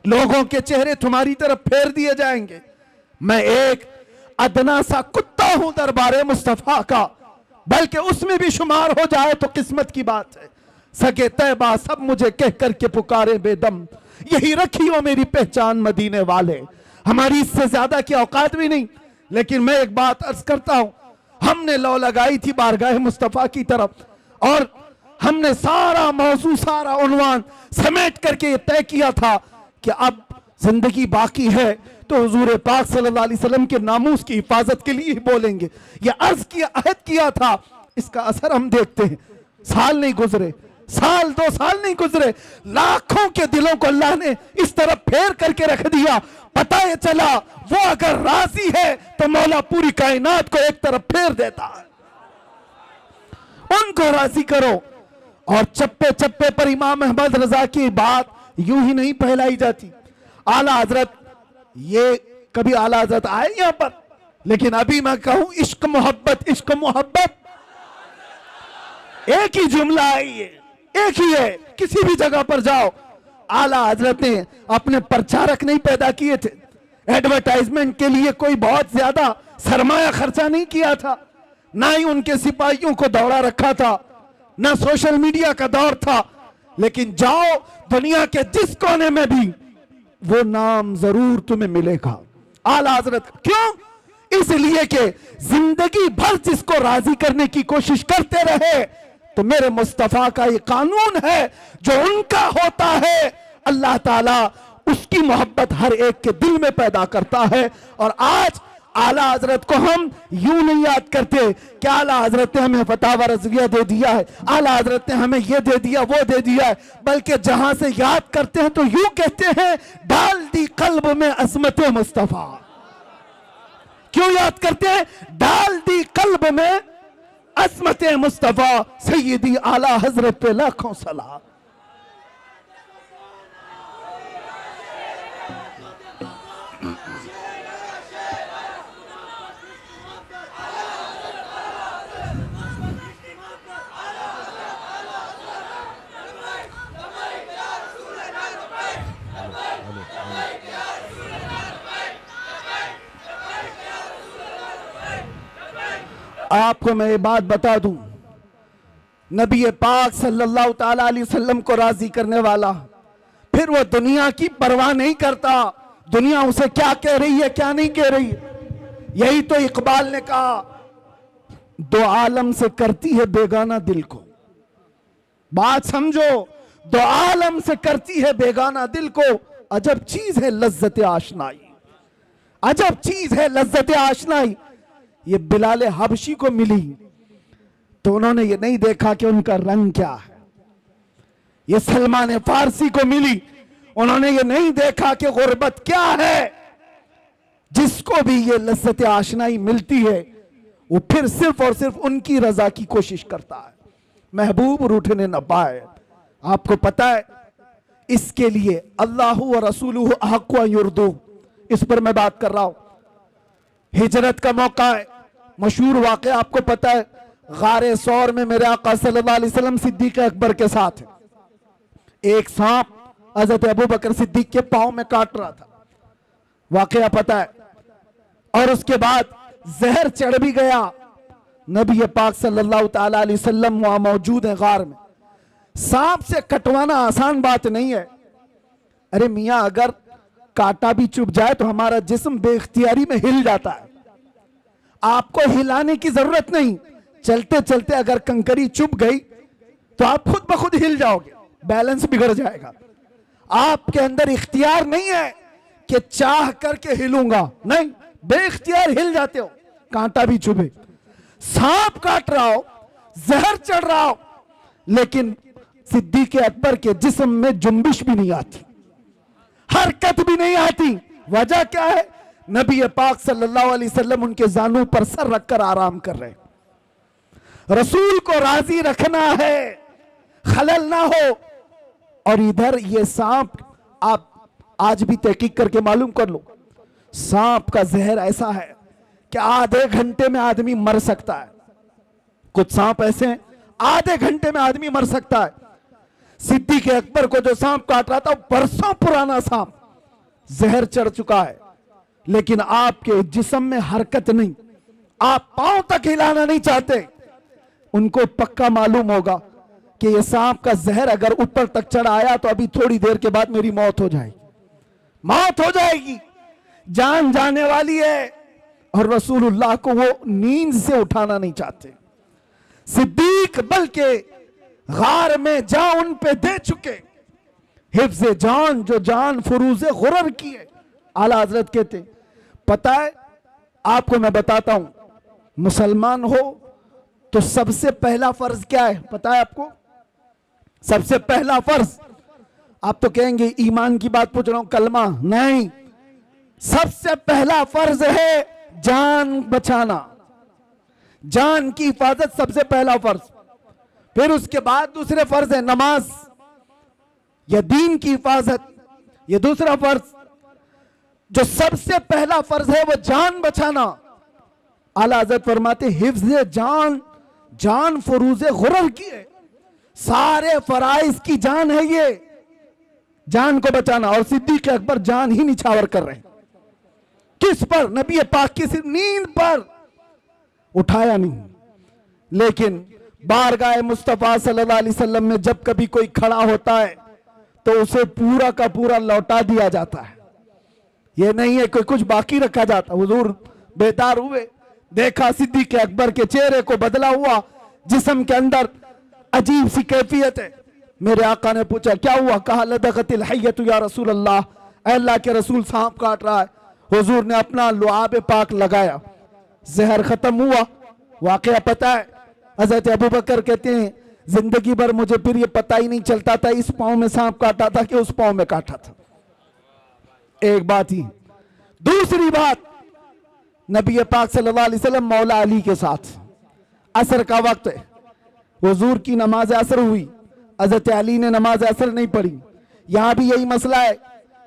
لوگوں کے چہرے تمہاری طرف پھیر دیے جائیں گے۔ میں ایک ادنا سا کتا ہوں دربار مصطفیٰ کا، بلکہ اس میں بھی شمار ہو جائے تو قسمت کی بات ہے۔ سگے طیبہ سب مجھے کہہ کر کے پکارے بے دم، یہی رکھی ہو میری پہچان مدینے والے۔ ہماری اس سے زیادہ کی اوقات بھی نہیں، لیکن میں ایک بات عرض کرتا ہوں، ہم نے لو لگائی تھی بارگاہ مصطفیٰ کی طرف، اور ہم نے سارا موضوع سارا عنوان سمیٹ کر کے یہ طے کیا تھا کہ اب زندگی باقی ہے تو حضور پاک صلی اللہ علیہ وسلم کے ناموس کی حفاظت کے لیے ہی بولیں گے۔ یہ عرض کیا، عہد کیا تھا، اس کا اثر ہم دیکھتے ہیں، سال نہیں گزرے، سال 2 سال نہیں گزرے، لاکھوں کے دلوں کو اللہ نے اس طرف پھیر کر کے رکھ دیا۔ پتہ یہ چلا وہ اگر راضی ہے تو مولا پوری کائنات کو ایک طرف پھیر دیتا ہے۔ ان کو راضی کرو۔ اور چپے چپے پر امام احمد رضا کی بات یوں ہی نہیں پھیلائی جاتی۔ اعلیٰ حضرت، یہ کبھی اعلیٰ حضرت آئے یہاں پر، لیکن ابھی میں کہوں عشق محبت، عشق محبت ایک ہی جملہ آئی ہے، ایک ہی ہے، کسی بھی جگہ پر جاؤ۔ اعلیٰ حضرت نے اپنے پرچارک نہیں پیدا کیے تھے، ایڈورٹائزمنٹ کے لیے کوئی بہت زیادہ سرمایہ خرچہ نہیں کیا تھا، نہ ہی ان کے سپاہیوں کو دوڑا رکھا تھا، نہ سوشل میڈیا کا دور تھا، لیکن جاؤ دنیا کے جس کونے میں بھی وہ نام ضرور تمہیں ملے گا. اعلیٰ حضرت کیوں؟ اس لیے کہ زندگی بھر جس کو راضی کرنے کی کوشش کرتے رہے تو میرے مصطفیٰ کا یہ قانون ہے جو ان کا ہوتا ہے اللہ تعالیٰ اس کی محبت ہر ایک کے دل میں پیدا کرتا ہے. اور آج اعلیٰ حضرت کو ہم یوں نہیں یاد کرتے کہ اعلیٰ حضرت نے ہمیں فتاوی رضویہ دے دیا ہے, اعلیٰ حضرت نے ہمیں یہ دے دیا وہ دے دیا ہے, بلکہ جہاں سے یاد کرتے ہیں تو یوں کہتے ہیں ڈال دی قلب میں عظمت مصطفیٰ. کیوں یاد کرتے ہیں؟ ڈال دی قلب میں عظمت مصطفیٰ. سیدی اعلیٰ حضرت پہ لاکھوں سلام. آپ کو میں یہ بات بتا دوں, نبی پاک صلی اللہ تعالیٰ علیہ وسلم کو راضی کرنے والا پھر وہ دنیا کی پرواہ نہیں کرتا دنیا اسے کیا کہہ رہی ہے کیا نہیں کہہ رہی. یہی تو اقبال نے کہا دو عالم سے کرتی ہے بیگانہ دل کو. بات سمجھو, دو عالم سے کرتی ہے بیگانہ دل کو. عجب چیز ہے لذت آشنائی, عجب چیز ہے لذت آشنائی. یہ بلال حبشی کو ملی تو انہوں نے یہ نہیں دیکھا کہ ان کا رنگ کیا ہے. یہ سلمان فارسی کو ملی, انہوں نے یہ نہیں دیکھا کہ غربت کیا ہے. جس کو بھی یہ لذت آشنائی ملتی ہے وہ پھر صرف اور صرف ان کی رضا کی کوشش کرتا ہے. محبوب روٹھنے نہ پائے. آپ کو پتا ہے اس کے لیے اللہ و رسولہ احق ان یردو, اس پر میں بات کر رہا ہوں. ہجرت کا موقع ہے, مشہور واقعہ آپ کو پتا ہے, غار ثور میں میرے آقا صلی اللہ علیہ وسلم صدیق اکبر کے ساتھ ہے. ایک سانپ حضرت ابو بکر صدیق کے پاؤں میں کاٹ رہا تھا, واقعہ پتا ہے. اور اس کے بعد زہر چڑھ بھی گیا. نبی پاک صلی اللہ تعالیٰ علیہ وسلم وہاں موجود ہیں غار میں. سانپ سے کٹوانا آسان بات نہیں ہے. ارے میاں اگر کاٹا بھی چپ جائے تو ہمارا جسم بے اختیاری میں ہل جاتا ہے. آپ کو ہلانے کی ضرورت نہیں, چلتے چلتے اگر کنکری چپ گئی تو آپ خود بخود ہل جاؤ گے, بیلنس بگڑ جائے گا. آپ کے اندر اختیار نہیں ہے کہ چاہ کر کے ہلوں گا, نہیں, بے اختیار ہل جاتے ہو. کانٹا بھی چبھے, سانپ کاٹ رہا ہو, زہر چڑھ رہا ہو, لیکن صدیق اکبر کے جسم میں جنبش بھی نہیں آتی, حرکت بھی نہیں آتی. وجہ کیا ہے؟ نبی پاک صلی اللہ علیہ وسلم ان کے زانوں پر سر رکھ کر آرام کر رہے. رسول کو راضی رکھنا ہے, خلل نہ ہو. اور ادھر یہ سانپ, آپ آج بھی تحقیق کر کے معلوم کر لو, سانپ کا زہر ایسا ہے کہ آدھے گھنٹے میں آدمی مر سکتا ہے. کچھ سانپ ایسے ہیں آدھے گھنٹے میں آدمی مر سکتا ہے. صدیق اکبر کو جو سانپ کاٹ رہا تھا وہ برسوں پرانا سانپ, زہر چڑھ چکا ہے, لیکن آپ کے جسم میں حرکت نہیں, آپ پاؤں تک ہلانا نہیں چاہتے. ان کو پکا معلوم ہوگا کہ یہ سانپ کا زہر اگر اوپر تک چڑھ آیا تو ابھی تھوڑی دیر کے بعد میری موت ہو جائے گی, موت ہو جائے گی, جان جانے والی ہے. اور رسول اللہ کو وہ نیند سے اٹھانا نہیں چاہتے. صدیق بلکہ غار میں جان ان پہ دے چکے, حفظ جان جو جان فروز غرر کی ہے. اعلیٰ حضرت کہتے پتہ ہے آپ کو میں بتاتا ہوں, مسلمان ہو تو سب سے پہلا فرض کیا ہے پتہ ہے آپ کو؟ سب سے پہلا فرض, آپ تو کہیں گے ایمان کی بات پوچھ رہا ہوں, کلمہ نہیں, سب سے پہلا فرض ہے جان بچانا, جان کی حفاظت سب سے پہلا فرض. پھر اس کے بعد دوسرے فرض ہے نماز یا دین کی حفاظت, یہ دوسرا فرض. جو سب سے پہلا فرض ہے وہ جان بچانا. اعلیٰ حضرت فرماتے حفظ جان, جان فروز غرر کی ہے, سارے فرائض کی جان ہے یہ, جان کو بچانا. اور صدیق اکبر جان ہی نچھاور کر رہے ہیں. کس پر؟ نبی پاک کی صرف نیند پر. اٹھایا نہیں, لیکن بارگاہ مصطفیٰ صلی اللہ علیہ وسلم میں جب کبھی کوئی کھڑا ہوتا ہے تو اسے پورا کا پورا لوٹا دیا جاتا ہے. یہ نہیں ہے کہ کچھ باقی رکھا جاتا. حضور بیدار ہوئے, دیکھا صدیق اکبر کے چہرے کو بدلا ہوا, جسم کے اندر عجیب سی کیفیت ہے. میرے آقا نے پوچھا کیا ہوا؟ کہا لدغت الحیۃ یا رسول اللہ, اے اللہ کے رسول سانپ کاٹ رہا ہے. حضور نے اپنا لعاب پاک لگایا, زہر ختم ہوا. واقعہ پتہ ہے, حضرت ابوبکر کہتے ہیں زندگی بھر مجھے پھر یہ پتہ ہی نہیں چلتا تھا اس پاؤں میں سانپ کاٹا تھا کہ اس پاؤں میں کاٹا تھا. ایک بات ہی. دوسری بات, نبی پاک صلی اللہ علیہ وسلم مولا علی کے ساتھ, عصر کا وقت ہے, حضور کی نماز عصر ہوئی, حضرت علی نے نماز عصر نہیں پڑھی. یہاں بھی یہی مسئلہ ہے.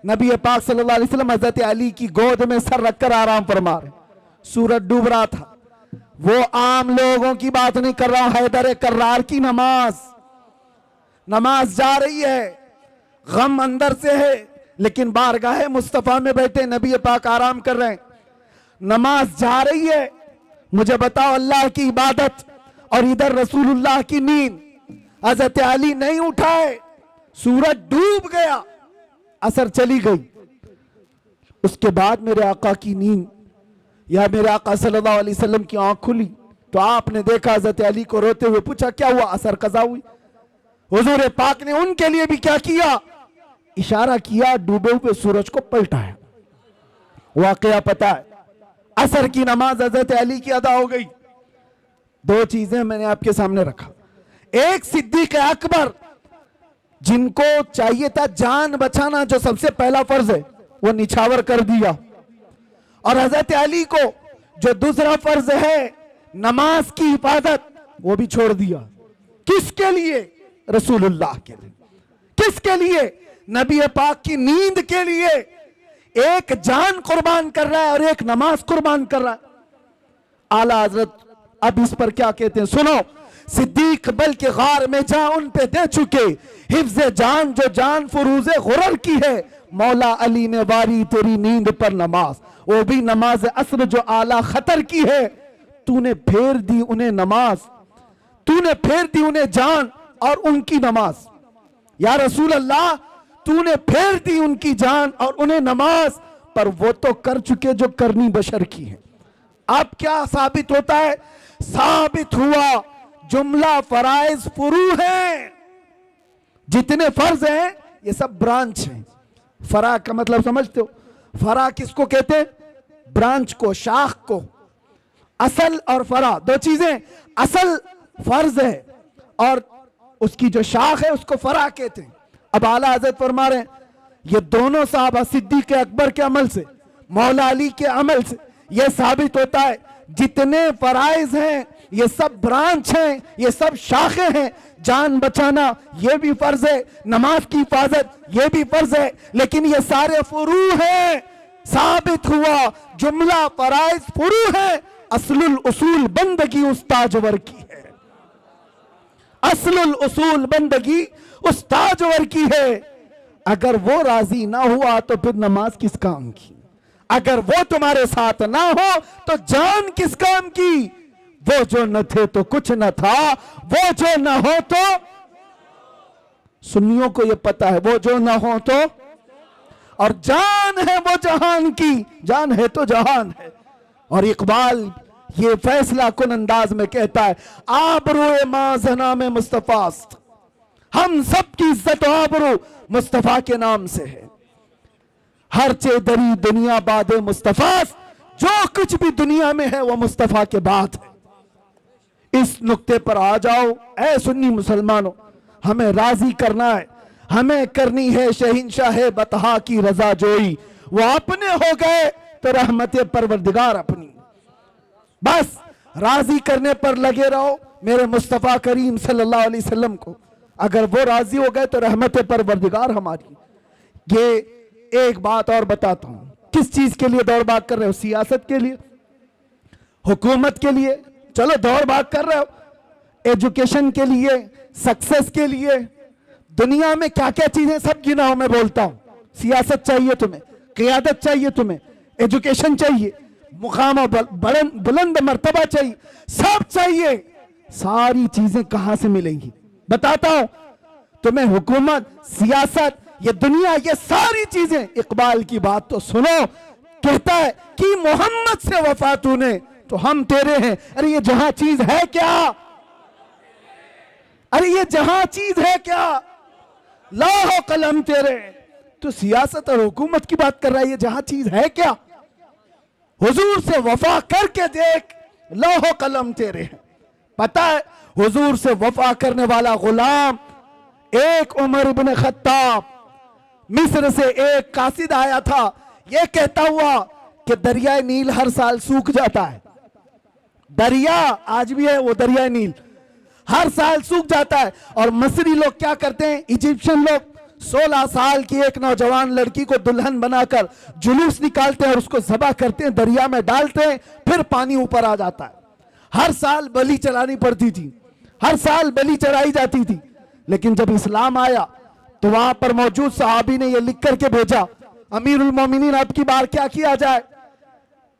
نبی پاک صلی اللہ علیہ وسلم حضرت علی کی گود میں سر رکھ کر آرام فرما رہے, سورج ڈوب رہا تھا. وہ عام لوگوں کی بات نہیں کر رہا, حیدر کرار کی نماز جا رہی ہے, غم اندر سے ہے, لیکن بارگاہ مصطفیٰ میں بیٹھے نبی پاک آرام کر رہے ہیں. نماز جا رہی ہے, مجھے بتاؤ اللہ کی عبادت اور ادھر رسول اللہ کی نیند. حضرت علی نہیں اٹھائے, سورج ڈوب گیا, عصر چلی گئی. اس کے بعد میرے آقا کی نیند یا میرے آقا صلی اللہ علیہ وسلم کی آنکھ کھلی تو آپ نے دیکھا حضرت علی کو روتے ہوئے, پوچھا کیا ہوا؟ عصر قضا ہوئی. حضور پاک نے ان کے لیے بھی کیا کیا؟ اشارہ کیا, ڈوبے ہوئے سورج کو پلٹایا. واقعہ پتہ ہے, عصر کی نماز حضرت علی کی ادا ہو گئی. دو چیزیں میں نے آپ کے سامنے رکھا. ایک صدیق اکبر, جن کو چاہیے تھا جان بچانا جو سب سے پہلا فرض ہے وہ نچھاور کر دیا, اور حضرت علی کو جو دوسرا فرض ہے نماز کی حفاظت وہ بھی چھوڑ دیا. کس کے لیے؟ رسول اللہ کے لیے. کس کے لیے؟ نبی پاک کی نیند کے لیے. ایک جان قربان کر رہا ہے اور ایک نماز قربان کر رہا ہے. اعلیٰ حضرت اب اس پر کیا کہتے ہیں سنو. صدیق بلکہ غار میں جا ان پہ دے چکے, حفظ جان جو جان فروز غرر کی ہے, مولا علی نے واری تیری نیند پر نماز, وہ بھی نماز عصر جو اعلیٰ خطر کی ہے. تو نے پھیر دی انہیں نماز, تو نے پھیر دی انہیں جان اور ان کی نماز. یا رسول اللہ تو نے پھیر دی ان کی جان اور انہیں نماز, پر وہ تو کر چکے جو کرنی بشر کی ہے. اب کیا ثابت ہوتا ہے؟ ثابت ہوا جملہ فرائض فرو ہیں. جتنے فرض ہیں یہ سب برانچ ہیں. فرع کا مطلب سمجھتے ہو؟ فرع کس کو کہتے ہیں؟ برانچ کو, شاخ کو. اصل اور فرع دو چیزیں. اصل فرض ہے اور اس کی جو شاخ ہے اس کو فرع کہتے ہیں. اب اعلیٰ حضرت فرما رہے ہیں یہ دونوں صحابہ صدیق اکبر کے عمل سے, مولا علی کے عمل سے یہ ثابت ہوتا ہے جتنے فرائض ہیں یہ سب برانچ ہیں, یہ سب شاخیں ہیں. جان بچانا یہ بھی فرض ہے, نماز کی حفاظت یہ بھی فرض ہے, لیکن یہ سارے فروع ہیں. ثابت ہوا جملہ فرائض فروع ہے. اصل الاصول بندگی استاجور کی ہے. اصل الاصول بندگی استاجور کی ہے. اگر وہ راضی نہ ہوا تو پھر نماز کس کام کی؟ اگر وہ تمہارے ساتھ نہ ہو تو جان کس کام کی؟ وہ جو نہ تھے تو کچھ نہ تھا, وہ جو نہ ہو تو, سنیوں کو یہ پتا ہے, وہ جو نہ ہو تو, اور جان ہے وہ جہان کی, جان ہے تو جہان ہے. اور اقبال یہ فیصلہ کن انداز میں کہتا ہے آبرو مازنا میں مصطفیٰ است, ہم سب کی عزت و آبرو مصطفیٰ کے نام سے ہے. ہر چے دری دنیا باد مصطفیٰ است, جو کچھ بھی دنیا میں ہے وہ مصطفیٰ کے بعد ہے. اس نقطے پر آ جاؤ اے سنی مسلمانوں, ہمیں راضی کرنا ہے, ہمیں کرنی ہے شہنشاہ بطحا کی رضا جوئی. وہ اپنے ہو گئے تو رحمت پروردگار اپنی. بس راضی کرنے پر لگے رہو میرے مصطفیٰ کریم صلی اللہ علیہ وسلم کو. اگر وہ راضی ہو گئے تو رحمت پروردگار ہماری. یہ ایک بات اور بتاتا ہوں, کس چیز کے لیے دوڑ بھاگ کر رہے ہو؟ سیاست کے لیے, حکومت کے لیے, چلو دوڑ بھاگ کر رہے ہو, ایجوکیشن کے لیے, سکسس کے لیے. دنیا میں کیا کیا چیزیں سب گناؤں میں بولتا ہوں. سیاست چاہیے تمہیں, قیادت چاہیے تمہیں, ایجوکیشن چاہیے, مقام و بلند مرتبہ چاہیے, سب چاہیے. ساری چیزیں کہاں سے ملیں گی؟ بتاتا ہوں تمہیں. حکومت, سیاست, یہ دنیا، یہ ساری چیزیں. اقبال کی بات تو سنو، کہتا ہے کہ محمد سے وفا تو نے تو ہم تیرے ہیں. ارے یہ جہاں چیز ہے کیا؟ ارے یہ جہاں چیز ہے کیا؟ لوح و قلم تیرے. تو سیاست اور حکومت کی بات کر رہا ہے، یہ جہاں چیز ہے کیا؟ حضور سے وفا کر کے دیکھ، لوح و قلم تیرے ہیں. پتہ ہے حضور سے وفا کرنے والا غلام ایک عمر ابن خطاب، مصر سے ایک قاصد آیا تھا، یہ کہتا ہوا کہ دریائے نیل ہر سال سوکھ جاتا ہے. دریا آج بھی ہے وہ دریائے نیل، ہر سال سوکھ جاتا ہے. اور مصری لوگ کیا کرتے ہیں، ایجپشن لوگ 16 سال کی ایک نوجوان لڑکی کو دلہن بنا کر جلوس نکالتے ہیں اور اس کو ذبح کرتے ہیں، دریا میں ڈالتے ہیں، پھر پانی اوپر آ جاتا ہے. ہر سال بلی چلانی پڑتی تھی، ہر سال بلی چڑھائی جاتی تھی. لیکن جب اسلام آیا تو وہاں پر موجود صحابی نے یہ لکھ کر کے بھیجا، امیر المومنین اب کی بار کیا کیا جائے،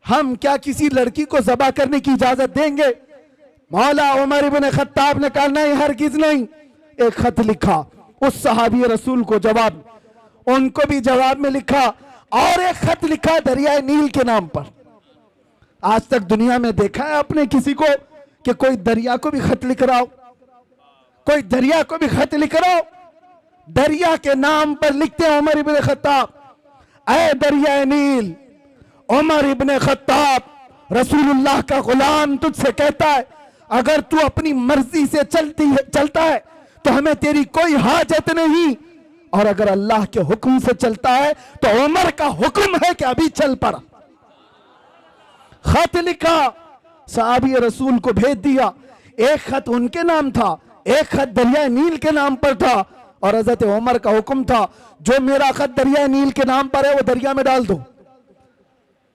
ہم کیا کسی لڑکی کو ذبح کرنے کی اجازت دیں گے؟ مولا عمر ابن خطاب نے کہا نہیں، ہرگز نہیں. ایک خط لکھا اس صحابی رسول کو جواب، ان کو بھی جواب میں لکھا، اور ایک خط لکھا دریائے نیل کے نام پر. آج تک دنیا میں دیکھا ہے آپ نے کسی کو کہ کوئی دریا کو بھی خط لکھ رہا ہو؟ کوئی دریا کو بھی خط لکھ رہا ہو؟ دریا کے نام پر لکھتے ہیں عمر ابن خطاب، اے دریائے نیل، عمر ابن خطاب رسول اللہ کا غلام تجھ سے کہتا ہے اگر تو اپنی مرضی سے چلتا ہے تو ہمیں تیری کوئی حاجت نہیں، اور اگر اللہ کے حکم سے چلتا ہے تو عمر کا حکم ہے کہ ابھی چل پڑا. خط لکھا، صحابی رسول کو بھیج دیا. ایک خط ان کے نام تھا، ایک خط دریائے نیل کے نام پر تھا، اور حضرت عمر کا حکم تھا جو میرا خط دریائے نیل کے نام پر ہے وہ دریا میں ڈال دو.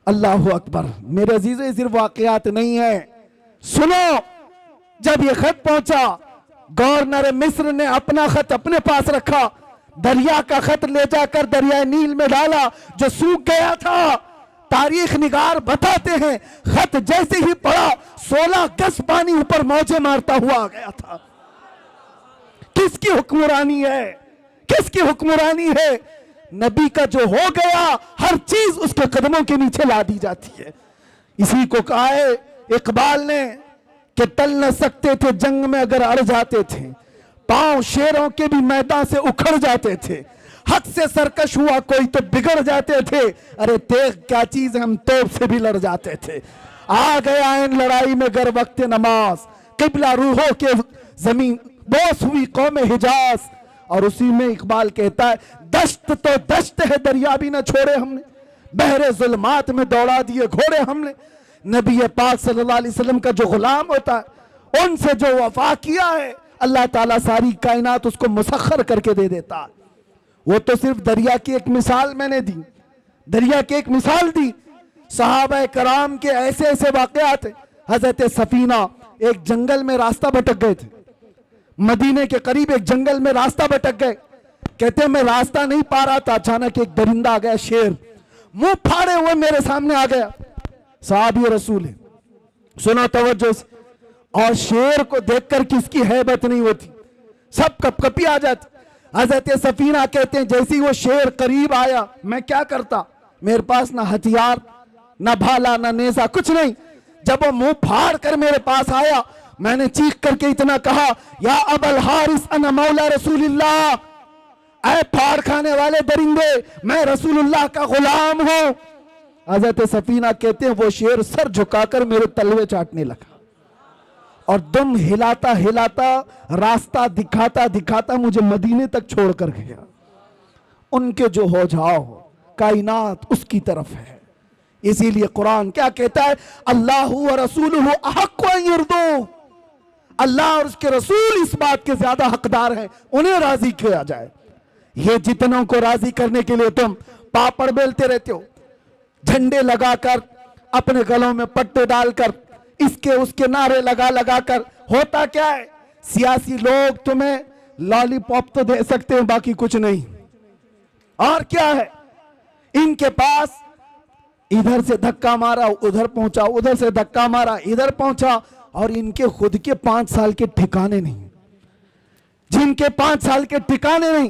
اللہ اکبر. میرے عزیزو یہ صرف واقعات نہیں ہے، سنو. جب یہ خط پہنچا، گورنر مصر نے اپنا خط اپنے پاس رکھا، دریا کا خط لے جا کر دریائے نیل میں ڈالا جو سوکھ گیا تھا. تاریخ نگار بتاتے ہیں خط جیسے ہی پڑا 16 گز پانی اوپر موجیں مارتا ہوا آ گیا تھا. کس کی حکمرانی ہے؟ کس کی حکمرانی ہے؟ نبی کا جو ہو گیا ہر چیز اس کے قدموں کے نیچے لا دی جاتی ہے. اسی کو کہا ہے اقبال نے کہ ٹل نہ سکتے تھے جنگ میں اگر اڑ جاتے تھے، پاؤں شیروں کے بھی میدان سے اکھڑ جاتے تھے، حق سے سرکش ہوا کوئی تو بگڑ جاتے تھے، ارے تیغ کیا چیز ہم توپ سے بھی لڑ جاتے تھے. آ گیا ان لڑائی میں گر وقت نماز، قبلہ روحوں کے زمین بوس ہوئی قوم حجاز. اور اسی میں اقبال کہتا ہے دشت تو دشت ہے دریا بھی نہ چھوڑے ہم نے، بحر ظلمات میں دوڑا دیے گھوڑے ہم نے. نبی پاک صلی اللہ علیہ وسلم کا جو غلام ہوتا ہے ان سے جو وفا کیا ہے اللہ تعالیٰ ساری کائنات اس کو مسخر کر کے دے دیتا ہے. وہ تو صرف دریا کی ایک مثال میں نے دی، دریا کی ایک مثال دی. صحابہ کرام کے ایسے ایسے واقعات ہیں. حضرت سفینہ ایک جنگل میں راستہ بھٹک گئے تھے، مدینے کے قریب ایک جنگل میں راستہ بھٹک گئے. کہتے ہیں میں راستہ نہیں پا رہا تھا، اچانک ایک درندہ آ گیا، شیر منہ پھاڑے ہوئے میرے سامنے آ گیا. صحابی رسول ہے، سنو توجہ سے. اور شیر کو دیکھ کر کس کی ہیبت نہیں ہوتی، سب کپ کپی آ جاتی. حضرت سفینہ کہتے ہیں جیسی وہ شیر قریب آیا میں کیا کرتا، میرے پاس نہ ہتھیار نہ بھالا نہ نیزہ کچھ نہیں. جب وہ منہ پھاڑ کر میرے پاس آیا میں نے چیخ کر کے اتنا کہا یا ابا الحارث انا مولا رسول اللہ، اے پھاڑ کھانے والے درندے میں رسول اللہ کا غلام ہوں. حضرت سفینہ کہتے ہیں وہ شیر سر جھکا کر میرے تلوے چاٹنے لگا اور دم ہلاتا ہلاتا راستہ دکھاتا دکھاتا مجھے مدینے تک چھوڑ کر گیا. ان کے جو ہو جاؤ کائنات اس کی طرف ہے. اسی لیے قرآن کیا کہتا ہے، اللہ و رسولہ احق ان یرضوہ، اللہ اور اس کے رسول اس بات کے زیادہ حقدار ہیں انہیں راضی کیا جائے. یہ جتنوں کو راضی کرنے کے لیے تم پاپڑ بیلتے رہتے ہو، جھنڈے لگا کر اپنے گلوں میں پٹے ڈال کر اس کے نعرے لگا لگا کر، ہوتا کیا ہے سیاسی لوگ تمہیں لالی پاپ تو دے سکتے ہیں باقی کچھ نہیں. اور کیا ہے ان کے پاس، ادھر سے دھکا مارا ادھر پہنچا، ادھر سے دھکا مارا ادھر پہنچا، اور ان کے خود کے 5 سال کے ٹھکانے نہیں. جن کے 5 سال کے ٹھکانے نہیں